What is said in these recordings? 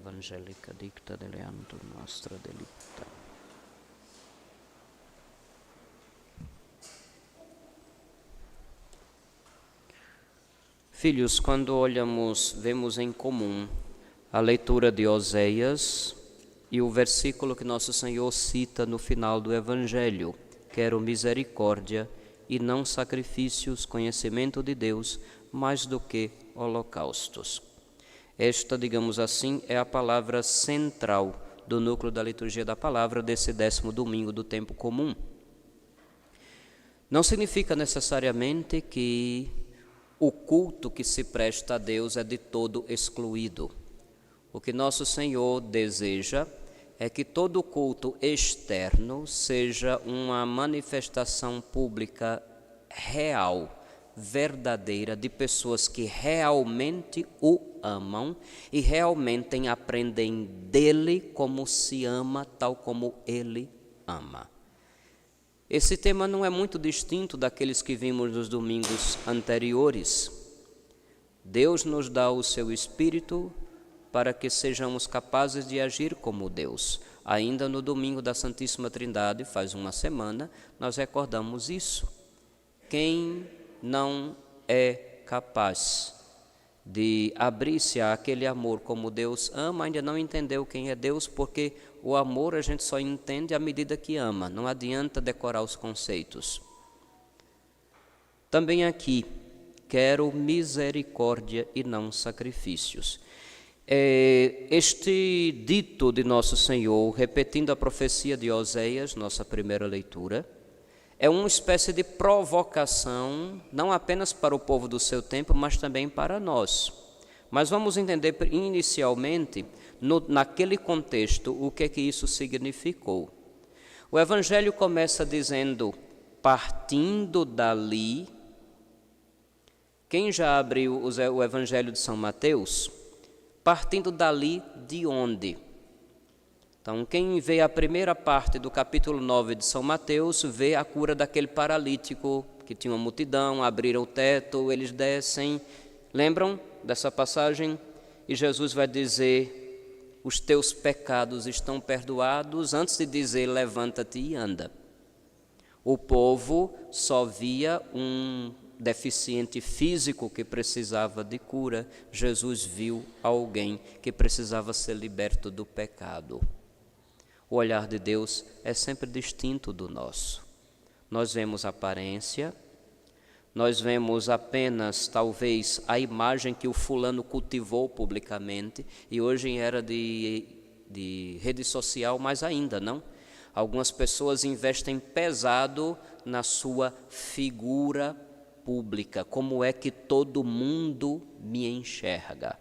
evangelica dicta deleantur nostra delicta. Filhos, quando vemos em comum a leitura de Oséias e o versículo que nosso Senhor cita no final do Evangelho: quero misericórdia e não sacrifícios, conhecimento de Deus, mais do que holocaustos. Esta, digamos assim, é a palavra central do núcleo da liturgia da palavra desse 10º domingo do tempo comum. Não significa necessariamente que o culto que se presta a Deus é de todo excluído. O que nosso Senhor deseja é que todo culto externo seja uma manifestação pública real, verdadeira, de pessoas que realmente o amam e realmente aprendem dele como se ama, tal como ele ama. Esse tema não é muito distinto daqueles que vimos nos domingos anteriores. Deus nos dá o seu Espírito para que sejamos capazes de agir como Deus. Ainda no domingo da Santíssima Trindade, faz uma semana, nós recordamos isso. Quem não é capaz de abrir-se àquele amor como Deus ama, ainda não entendeu quem é Deus, porque o amor a gente só entende à medida que ama, não adianta decorar os conceitos. Também aqui, quero misericórdia e não sacrifícios. Este dito de nosso Senhor, repetindo a profecia de Oséias, nossa primeira leitura, é uma espécie de provocação, não apenas para o povo do seu tempo, mas também para nós. Mas vamos entender inicialmente, naquele contexto, o que é que isso significou. O Evangelho começa dizendo, partindo dali. Quem já abriu o Evangelho de São Mateus? Partindo dali de onde? Então, quem vê a primeira parte do capítulo 9 de São Mateus, vê a cura daquele paralítico, que tinha uma multidão, abriram o teto, eles descem. Lembram dessa passagem? E Jesus vai dizer, os teus pecados estão perdoados, antes de dizer, levanta-te e anda. O povo só via um deficiente físico que precisava de cura. Jesus viu alguém que precisava ser liberto do pecado. O olhar de Deus é sempre distinto do nosso. Nós vemos a aparência, nós vemos apenas, talvez, a imagem que o fulano cultivou publicamente, e hoje em era de rede social, mais ainda, não? Algumas pessoas investem pesado na sua figura pública, como é que todo mundo me enxerga.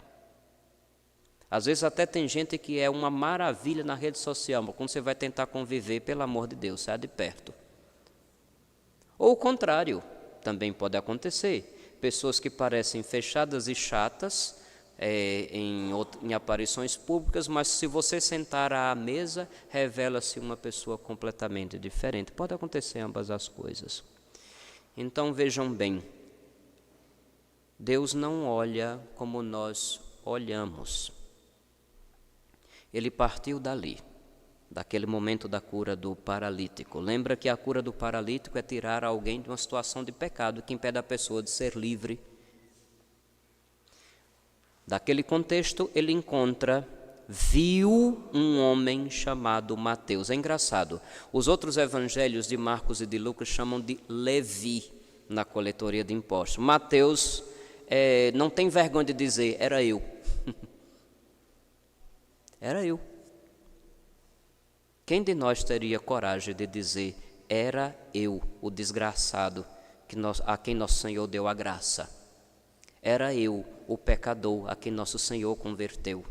Às vezes até tem gente que é uma maravilha na rede social, mas quando você vai tentar conviver, pelo amor de Deus, sai de perto. Ou o contrário, também pode acontecer. Pessoas que parecem fechadas e chatas em aparições públicas, mas se você sentar à mesa, revela-se uma pessoa completamente diferente. Pode acontecer ambas as coisas. Então vejam bem, Deus não olha como nós olhamos. Ele partiu dali, daquele momento da cura do paralítico. Lembra que a cura do paralítico é tirar alguém de uma situação de pecado que impede a pessoa de ser livre. Daquele contexto, ele viu um homem chamado Mateus. É engraçado, os outros evangelhos de Marcos e de Lucas chamam de Levi na coletoria de impostos. Mateus não tem vergonha de dizer, era eu. Era eu. Quem de nós teria coragem de dizer, era eu, o desgraçado, a quem nosso Senhor deu a graça? Era eu, o pecador, a quem nosso Senhor converteu.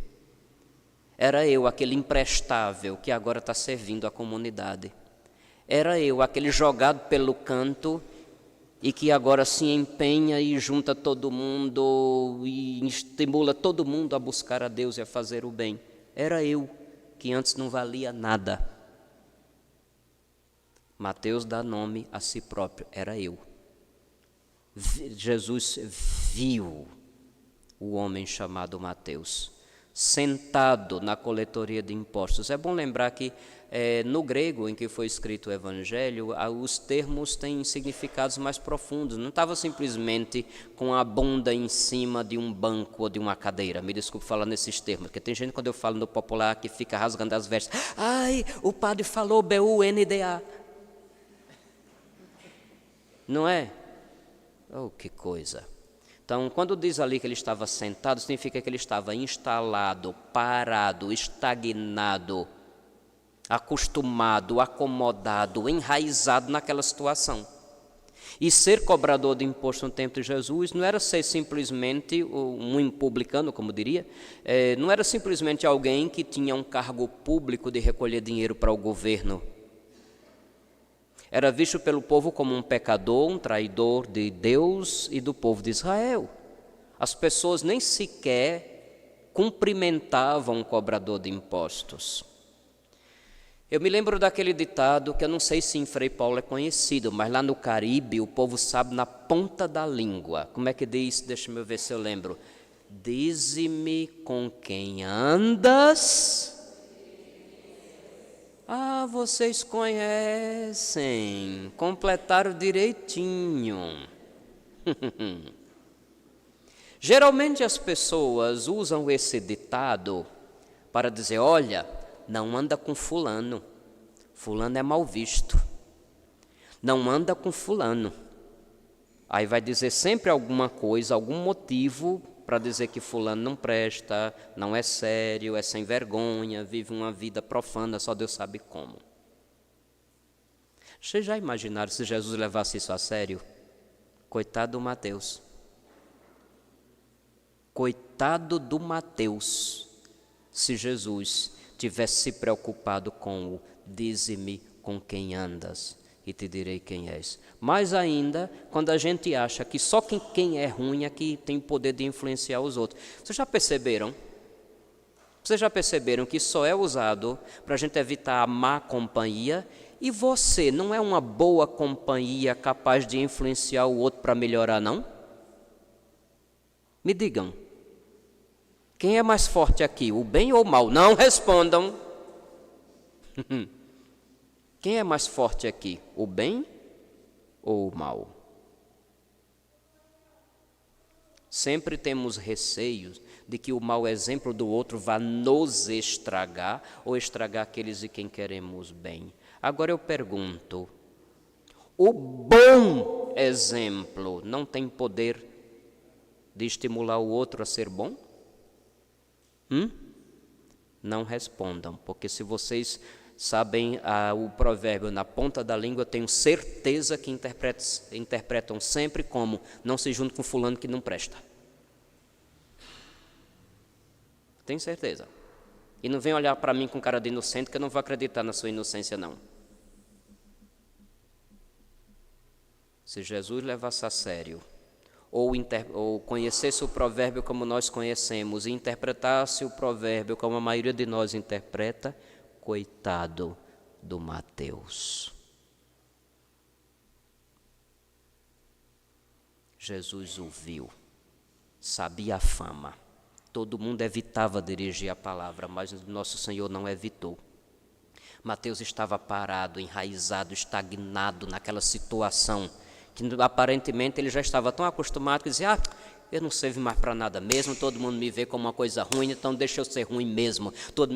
Era eu, aquele imprestável que agora está servindo a comunidade. Era eu, aquele jogado pelo canto e que agora se empenha e junta todo mundo e estimula todo mundo a buscar a Deus e a fazer o bem. Era eu, que antes não valia nada. Mateus dá nome a si próprio, era eu. Jesus viu o homem chamado Mateus. sentado na coletoria de impostos. É bom lembrar que no grego em que foi escrito o Evangelho, os termos têm significados mais profundos. Não estava simplesmente com a bunda em cima de um banco ou de uma cadeira. Me desculpe falar nesses termos, porque tem gente, quando eu falo no popular, que fica rasgando as vestes. Ai, o padre falou B-U-N-D-A. Não é? Oh, que coisa. Então, quando diz ali que ele estava sentado, significa que ele estava instalado, parado, estagnado, acostumado, acomodado, enraizado naquela situação. E ser cobrador de imposto no tempo de Jesus não era ser simplesmente um publicano, como diria, não era simplesmente alguém que tinha um cargo público de recolher dinheiro para o governo. Era visto pelo povo como um pecador, um traidor de Deus e do povo de Israel. As pessoas nem sequer cumprimentavam o cobrador de impostos. Eu me lembro daquele ditado, que eu não sei se em Frei Paulo é conhecido, mas lá no Caribe o povo sabe na ponta da língua. Como é que diz? Deixa eu ver se eu lembro. Dize-me com quem andas. Ah, vocês conhecem, completaram direitinho. Geralmente as pessoas usam esse ditado para dizer, olha, não anda com fulano, fulano é mal visto. Não anda com fulano. Aí vai dizer sempre alguma coisa, algum motivo para dizer que fulano não presta, não é sério, é sem vergonha, vive uma vida profana, só Deus sabe como. Vocês já imaginaram se Jesus levasse isso a sério? Coitado do Mateus. Coitado do Mateus, se Jesus tivesse se preocupado com o dize-me com quem andas e te direi quem és. Mais ainda, quando a gente acha que só quem é ruim é que tem o poder de influenciar os outros. Vocês já perceberam? Vocês já perceberam que só é usado para a gente evitar a má companhia? E você não é uma boa companhia capaz de influenciar o outro para melhorar, não? Me digam. Quem é mais forte aqui, o bem ou o mal? Não respondam. Quem é mais forte aqui, o bem ou o mal? Sempre temos receios de que o mau exemplo do outro vá nos estragar ou estragar aqueles de quem queremos bem. Agora eu pergunto, o bom exemplo não tem poder de estimular o outro a ser bom? Não respondam, porque se vocês sabem o provérbio na ponta da língua, eu tenho certeza que interpretam sempre como não se junte com fulano que não presta. Tenho certeza. E não vem olhar para mim com cara de inocente, que eu não vou acreditar na sua inocência, não. Se Jesus levasse a sério, ou conhecesse o provérbio como nós conhecemos e interpretasse o provérbio como a maioria de nós interpreta, coitado do Mateus. Jesus o viu, sabia a fama. Todo mundo evitava dirigir a palavra, mas nosso Senhor não evitou. Mateus estava parado, enraizado, estagnado naquela situação, que aparentemente ele já estava tão acostumado que dizia, eu não servo mais para nada mesmo, todo mundo me vê como uma coisa ruim, então deixa eu ser ruim mesmo. Todo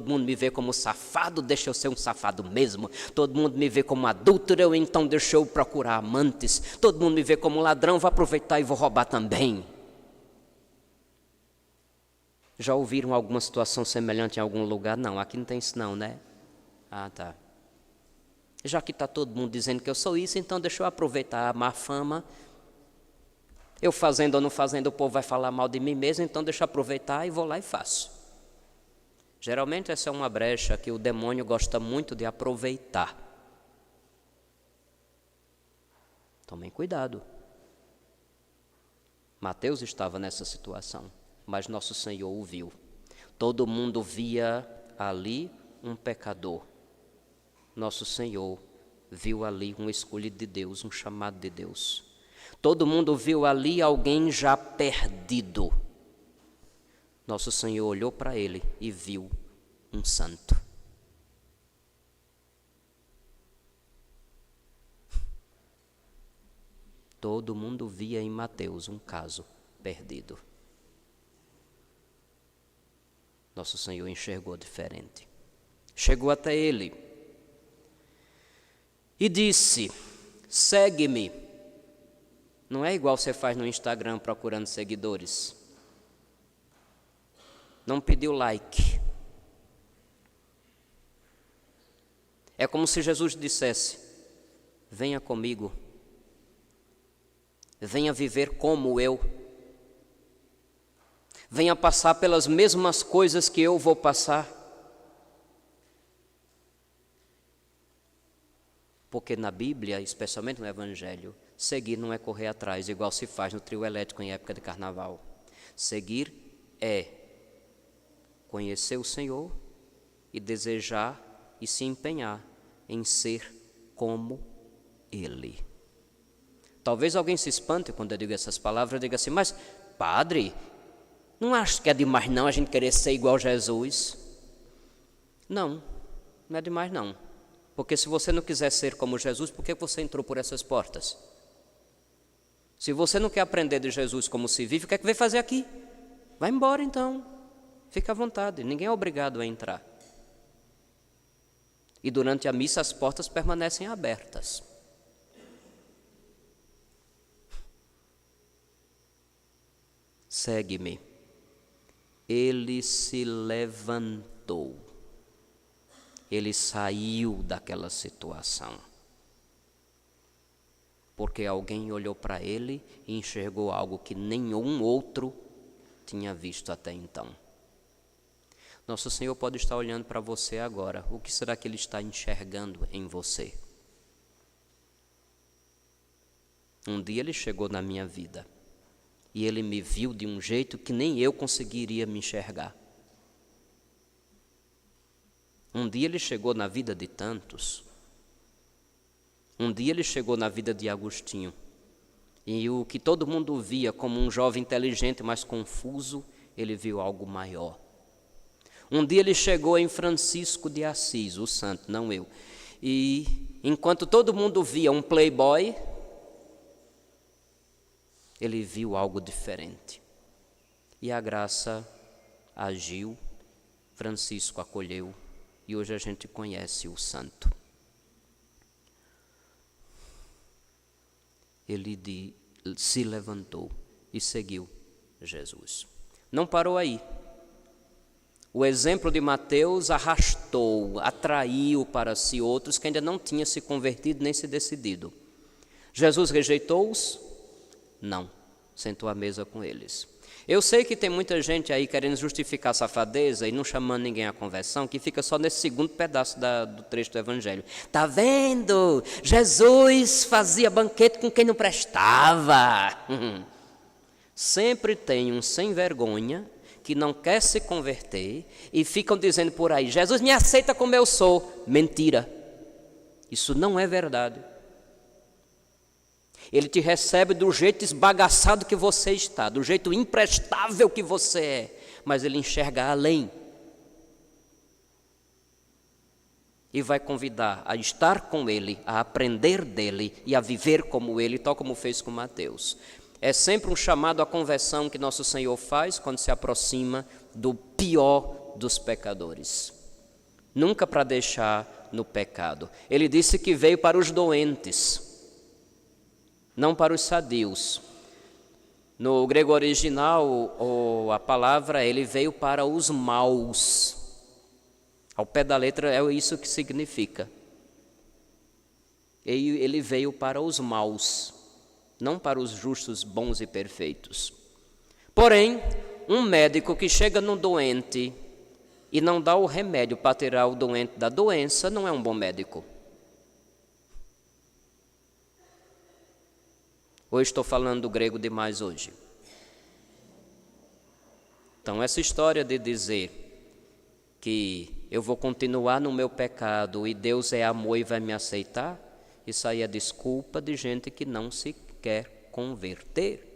mundo me vê como safado, deixa eu ser um safado mesmo. Todo mundo me vê como adúltero, então deixa eu procurar amantes. Todo mundo me vê como ladrão, vou aproveitar e vou roubar também. Já ouviram alguma situação semelhante em algum lugar? Não, aqui não tem isso não, né? Ah, tá. Já que está todo mundo dizendo que eu sou isso, então deixa eu aproveitar a má fama. Eu fazendo ou não fazendo, o povo vai falar mal de mim mesmo, então deixa eu aproveitar e vou lá e faço. Geralmente essa é uma brecha que o demônio gosta muito de aproveitar. Tomem cuidado. Mateus estava nessa situação, mas nosso Senhor o viu. Todo mundo via ali um pecador. Nosso Senhor viu ali um escolhido de Deus, um chamado de Deus. Todo mundo viu ali alguém já perdido. Nosso Senhor olhou para ele e viu um santo. Todo mundo via em Mateus um caso perdido. Nosso Senhor enxergou diferente. Chegou até ele e disse: segue-me. Não é igual você faz no Instagram procurando seguidores. Não pediu like. É como se Jesus dissesse: venha comigo. Venha viver como eu. Venha passar pelas mesmas coisas que eu vou passar. Porque na Bíblia, especialmente no Evangelho, seguir não é correr atrás, igual se faz no trio elétrico em época de carnaval. Seguir é conhecer o Senhor e desejar e se empenhar em ser como Ele. Talvez alguém se espante quando eu digo essas palavras, eu digo assim: mas padre, não acho que é demais não a gente querer ser igual a Jesus? Não, não é demais não. Porque se você não quiser ser como Jesus, por que você entrou por essas portas? Se você não quer aprender de Jesus como se vive, o que é que veio fazer aqui? Vai embora então, fica à vontade, ninguém é obrigado a entrar. E durante a missa as portas permanecem abertas. Segue-me. Ele se levantou. Ele saiu daquela situação. Porque alguém olhou para ele e enxergou algo que nenhum outro tinha visto até então. Nosso Senhor pode estar olhando para você agora. O que será que Ele está enxergando em você? Um dia Ele chegou na minha vida e Ele me viu de um jeito que nem eu conseguiria me enxergar. Um dia Ele chegou na vida de tantos. Um dia Ele chegou na vida de Agostinho. E o que todo mundo via como um jovem inteligente, mas confuso, Ele viu algo maior. Um dia Ele chegou em Francisco de Assis, o santo, não eu. E enquanto todo mundo via um playboy, Ele viu algo diferente. E a graça agiu, Francisco acolheu, e hoje a gente conhece o santo. Ele se levantou e seguiu Jesus. Não parou aí. O exemplo de Mateus arrastou, atraiu para si outros que ainda não tinham se convertido nem se decidido. Jesus rejeitou-os? Não, sentou à mesa com eles. Eu sei que tem muita gente aí querendo justificar a safadeza e não chamando ninguém à conversão, que fica só nesse segundo pedaço do trecho do Evangelho. Tá vendo? Jesus fazia banquete com quem não prestava. Sempre tem um sem vergonha que não quer se converter e ficam dizendo por aí: Jesus me aceita como eu sou. Mentira. Isso não é verdade. Ele te recebe do jeito esbagaçado que você está, do jeito imprestável que você é, mas Ele enxerga além. E vai convidar a estar com Ele, a aprender dEle e a viver como Ele, tal como fez com Mateus. É sempre um chamado à conversão que nosso Senhor faz quando se aproxima do pior dos pecadores. Nunca para deixar no pecado. Ele disse que veio para os doentes, não para os sadios. No grego original, a palavra, ele veio para os maus. Ao pé da letra é isso que significa. Ele veio para os maus, não para os justos, bons e perfeitos. Porém, um médico que chega num doente e não dá o remédio para tirar o doente da doença, não é um bom médico. Ou estou falando do grego demais hoje? Então, essa história de dizer que eu vou continuar no meu pecado e Deus é amor e vai me aceitar, isso aí é desculpa de gente que não se quer converter.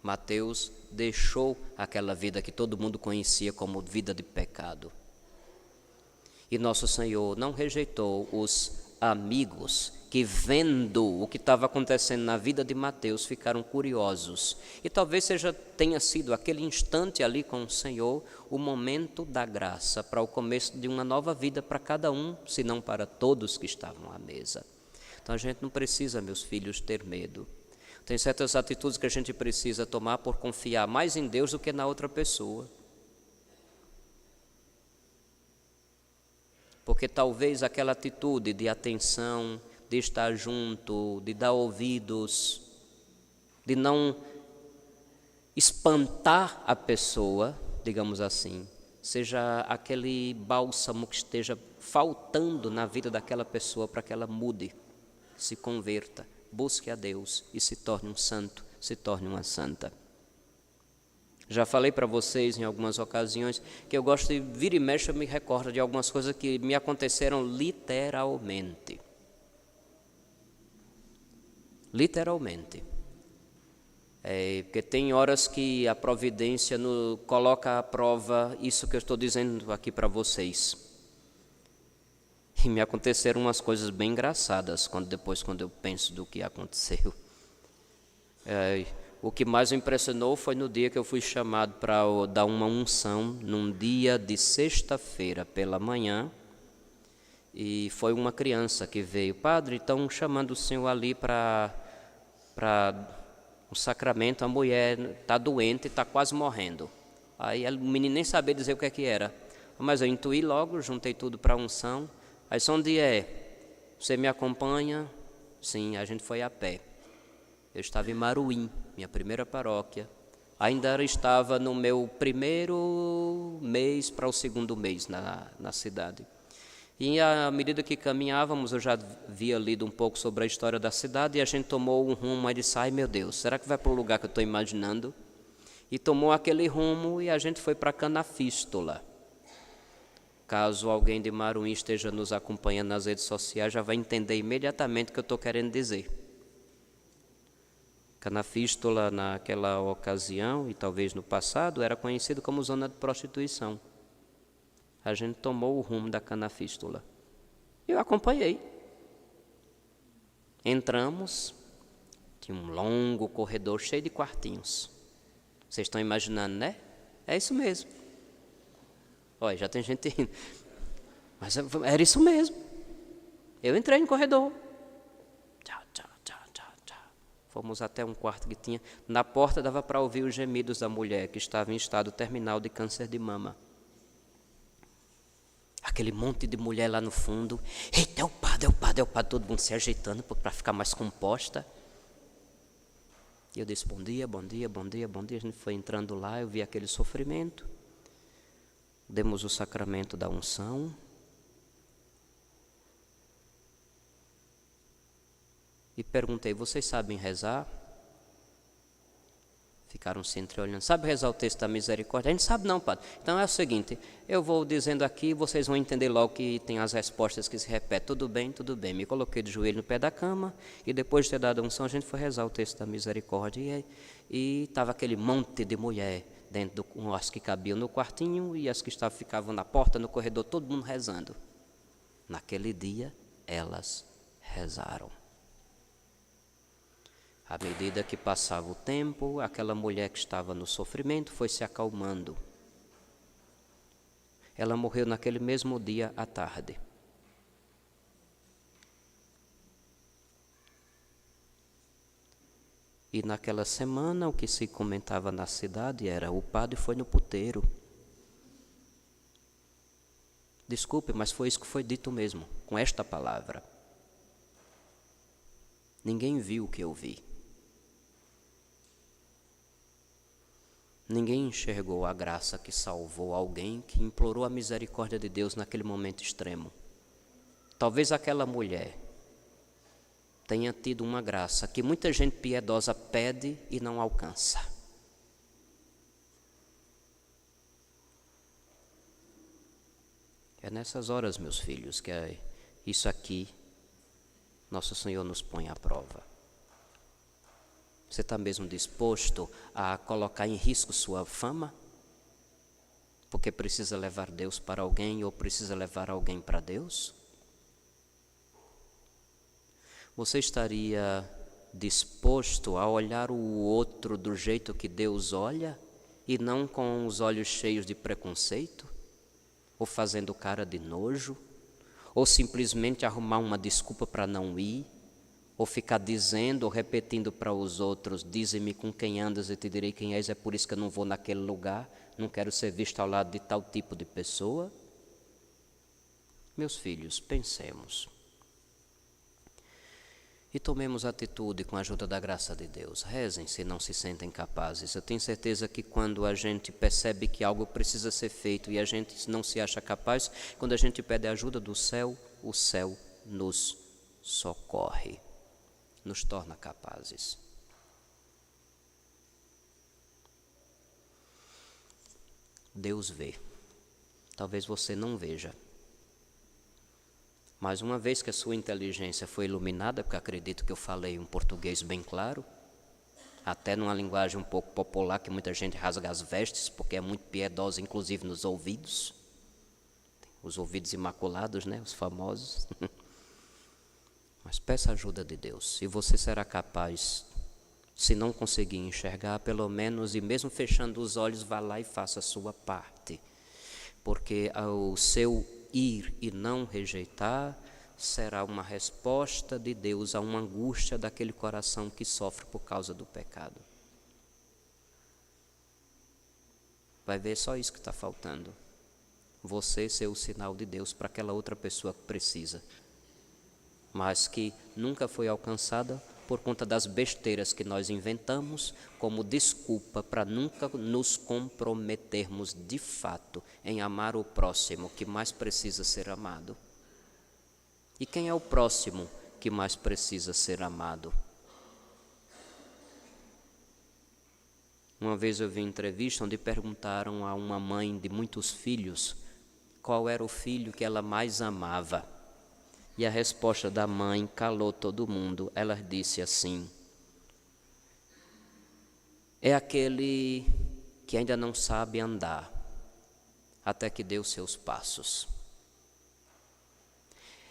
Mateus deixou aquela vida que todo mundo conhecia como vida de pecado. E nosso Senhor não rejeitou os amigos que, vendo o que estava acontecendo na vida de Mateus, ficaram curiosos. E talvez tenha sido aquele instante ali com o Senhor o momento da graça para o começo de uma nova vida para cada um, se não para todos que estavam à mesa. Então a gente não precisa, meus filhos, ter medo. Tem certas atitudes que a gente precisa tomar por confiar mais em Deus do que na outra pessoa. Porque talvez aquela atitude de atenção, de estar junto, de dar ouvidos, de não espantar a pessoa, digamos assim, seja aquele bálsamo que esteja faltando na vida daquela pessoa para que ela mude, se converta, busque a Deus e se torne um santo, se torne uma santa. Já falei para vocês em algumas ocasiões que eu gosto de vira e mexe, eu me recordo de algumas coisas que me aconteceram literalmente. Literalmente. Porque tem horas que a providência coloca à prova isso que eu estou dizendo aqui para vocês. E me aconteceram umas coisas bem engraçadas quando eu penso do que aconteceu. O que mais me impressionou foi no dia que eu fui chamado para dar uma unção, num dia de sexta-feira pela manhã. E foi uma criança que veio, padre, estão chamando o senhor ali para o sacramento, a mulher está doente, está quase morrendo. Aí o menino nem sabia dizer o que é que era. Mas eu intuí logo, juntei tudo para a unção. Aí só um dia você me acompanha? Sim, a gente foi a pé. Eu estava em Maruim, minha primeira paróquia. Ainda estava no meu primeiro mês para o segundo mês na cidade. E à medida que caminhávamos, eu já havia lido um pouco sobre a história da cidade e a gente tomou um rumo, aí disse, ai meu Deus, será que vai para o lugar que eu estou imaginando? E tomou aquele rumo e a gente foi para Canafístula. Caso alguém de Maruim esteja nos acompanhando nas redes sociais, já vai entender imediatamente o que eu estou querendo dizer. Canafístula, naquela ocasião, e talvez no passado, era conhecido como zona de prostituição. A gente tomou o rumo da Canafístula. Eu acompanhei. Entramos, tinha um longo corredor cheio de quartinhos. Vocês estão imaginando, né? É isso mesmo. Olha, já tem gente indo. Mas era isso mesmo. Eu entrei no corredor. Fomos até um quarto que tinha. Na porta dava para ouvir os gemidos da mulher que estava em estado terminal de câncer de mama. Aquele monte de mulher lá no fundo. Eita, é o padre, todo mundo se ajeitando para ficar mais composta. E eu disse, bom dia. A gente foi entrando lá, eu vi aquele sofrimento. Demos o sacramento da unção. E perguntei, vocês sabem rezar? Ficaram se entreolhando. Sabe rezar o texto da misericórdia? A gente sabe não, padre. Então é o seguinte, eu vou dizendo aqui, vocês vão entender logo que tem as respostas que se repetem. Tudo bem. Me coloquei de joelho no pé da cama e depois de ter dado a unção, a gente foi rezar o texto da misericórdia. E estava aquele monte de mulher dentro as que cabiam no quartinho e as que ficavam na porta, no corredor, todo mundo rezando. Naquele dia, elas rezaram. À medida que passava o tempo, aquela mulher que estava no sofrimento foi se acalmando. Ela morreu naquele mesmo dia à tarde. E naquela semana o que se comentava na cidade era, o padre foi no puteiro. Desculpe, mas foi isso que foi dito mesmo, com esta palavra. Ninguém viu o que eu vi. Ninguém enxergou a graça que salvou alguém que implorou a misericórdia de Deus naquele momento extremo. Talvez aquela mulher tenha tido uma graça que muita gente piedosa pede e não alcança. É nessas horas, meus filhos, que isso aqui Nosso Senhor nos põe à prova. Você está mesmo disposto a colocar em risco sua fama? Porque precisa levar Deus para alguém ou precisa levar alguém para Deus? Você estaria disposto a olhar o outro do jeito que Deus olha e não com os olhos cheios de preconceito? Ou fazendo cara de nojo? Ou simplesmente arrumar uma desculpa para não ir? Ou ficar dizendo ou repetindo para os outros: dize-me com quem andas e te direi quem és, é por isso que eu não vou naquele lugar, não quero ser visto ao lado de tal tipo de pessoa? Meus filhos, pensemos e tomemos atitude com a ajuda da graça de Deus. Rezem se não se sentem capazes. Eu tenho certeza que quando a gente percebe que algo precisa ser feito e a gente não se acha capaz, quando a gente pede a ajuda do céu, o céu nos socorre, nos torna capazes. Deus vê. Talvez você não veja. Mas uma vez que a sua inteligência foi iluminada, porque acredito que eu falei um português bem claro, até numa linguagem um pouco popular, que muita gente rasga as vestes, porque é muito piedosa, inclusive nos ouvidos. Os ouvidos imaculados, né? Os famosos. Mas peça a ajuda de Deus, e você será capaz, se não conseguir enxergar, pelo menos, e mesmo fechando os olhos, vá lá e faça a sua parte. Porque o seu ir e não rejeitar será uma resposta de Deus a uma angústia daquele coração que sofre por causa do pecado. Vai ver, só isso que está faltando. Você ser o sinal de Deus para aquela outra pessoa que precisa, mas que nunca foi alcançada por conta das besteiras que nós inventamos como desculpa para nunca nos comprometermos de fato em amar o próximo que mais precisa ser amado. E quem é o próximo que mais precisa ser amado? Uma vez eu vi uma entrevista onde perguntaram a uma mãe de muitos filhos qual era o filho que ela mais amava. E a resposta da mãe calou todo mundo. Ela disse assim: é aquele que ainda não sabe andar, até que dê os seus passos.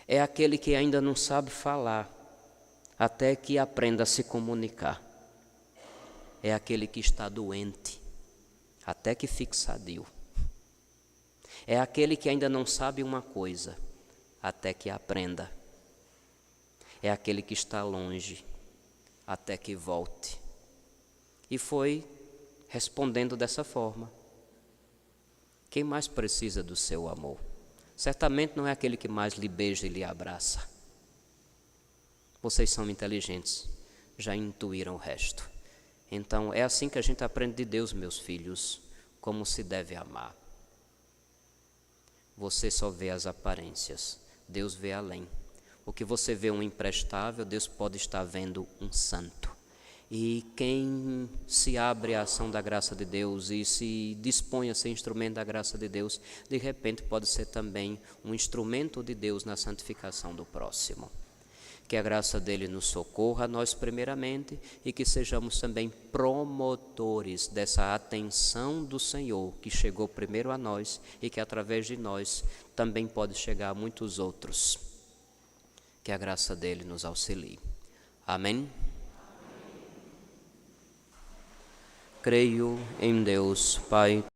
É aquele que ainda não sabe falar, até que aprenda a se comunicar. É aquele que está doente, até que fique sadio. É aquele que ainda não sabe uma coisa, até que aprenda. É aquele que está longe, até que volte. E foi respondendo dessa forma. Quem mais precisa do seu amor? Certamente não é aquele que mais lhe beija e lhe abraça. Vocês são inteligentes, já intuíram o resto. Então é assim que a gente aprende de Deus, meus filhos, como se deve amar. Você só vê as aparências, Deus vê além. O que você vê um imprestável, Deus pode estar vendo um santo. E quem se abre à ação da graça de Deus e se dispõe a ser instrumento da graça de Deus, de repente pode ser também um instrumento de Deus na santificação do próximo. Que a graça dele nos socorra, nós primeiramente, e que sejamos também promotores dessa atenção do Senhor, que chegou primeiro a nós e que através de nós também pode chegar a muitos outros. Que a graça dele nos auxilie. Amém? Creio em Deus, Pai